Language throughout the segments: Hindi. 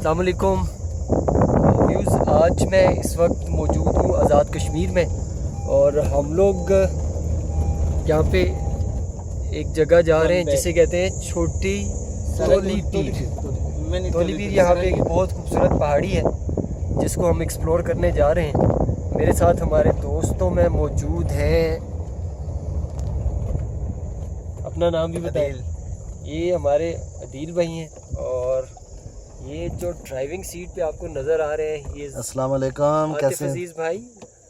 अस्सलाम वालेकुम व्यूज़। आज मैं इस वक्त मौजूद हूँ आज़ाद कश्मीर में और हम लोग यहाँ पे एक जगह जा रहे हैं जिसे कहते हैं छोटी तोली पीर। तोली पीर यहाँ पे एक बहुत खूबसूरत पहाड़ी है जिसको हम एक्सप्लोर करने जा रहे हैं। मेरे साथ हमारे दोस्तों में मौजूद हैं, अपना नाम भी बताएं। ये हमारे अदील भाई हैं और ये जो ड्राइविंग सीट पे आपको नज़र आ रहे हैं ये अस्सलाम वालेकुम, कैसे अजीज़ भाई।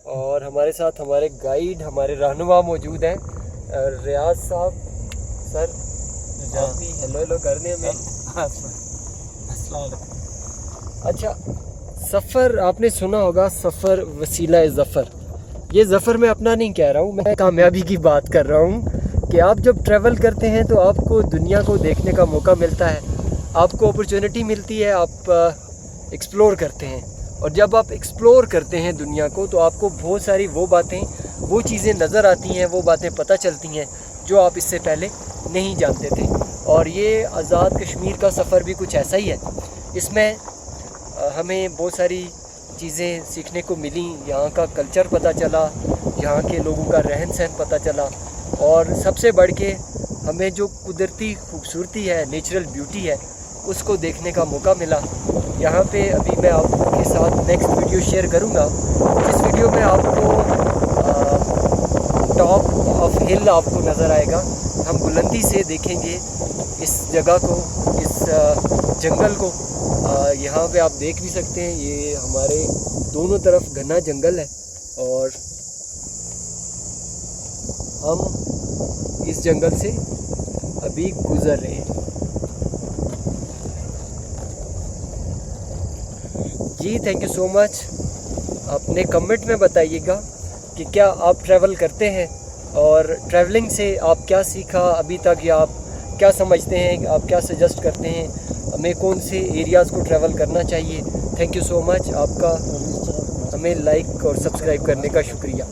और हमारे साथ हमारे गाइड, हमारे रहनुमा मौजूद हैं, रियाज साहब। सर आप भी हेलो हेलो कर दें हमें। अच्छा, सफ़र आपने सुना होगा, सफ़र वसीला ज़फ़र। ये ज़फ़र मैं अपना नहीं कह रहा हूँ, मैं कामयाबी की बात कर रहा हूँ कि आप जब ट्रैवल करते हैं तो आपको दुनिया को देखने का मौका मिलता है, आपको अपॉर्चुनिटी मिलती है, आप एक्सप्लोर करते हैं। और जब आप एक्सप्लोर करते हैं दुनिया को तो आपको बहुत सारी वो बातें, वो चीज़ें नज़र आती हैं, वो बातें पता चलती हैं जो आप इससे पहले नहीं जानते थे। और ये आज़ाद कश्मीर का सफ़र भी कुछ ऐसा ही है। इसमें हमें बहुत सारी चीज़ें सीखने को मिली, यहाँ का कल्चर पता चला, यहाँ के लोगों का रहन सहन पता चला और सबसे बढ़ के हमें जो कुदरती खूबसूरती है, नेचुरल ब्यूटी है, उसको देखने का मौका मिला। यहाँ पे अभी मैं आपके साथ नेक्स्ट वीडियो शेयर करूँगा, जिस वीडियो में आपको टॉप ऑफ हिल आपको नज़र आएगा। हम बुलंदी से देखेंगे इस जगह को, इस जंगल को। यहाँ पे आप देख भी सकते हैं, ये हमारे दोनों तरफ घना जंगल है और हम इस जंगल से अभी गुज़र रहे हैं। जी थैंक यू सो मच। अपने कमेंट में बताइएगा कि क्या आप ट्रैवल करते हैं और ट्रैवलिंग से आप क्या सीखा अभी तक, या आप क्या समझते हैं, आप क्या सजेस्ट करते हैं हमें कौन से एरियाज़ को ट्रैवल करना चाहिए। थैंक यू सो मच, आपका हमें लाइक और सब्सक्राइब करने का शुक्रिया।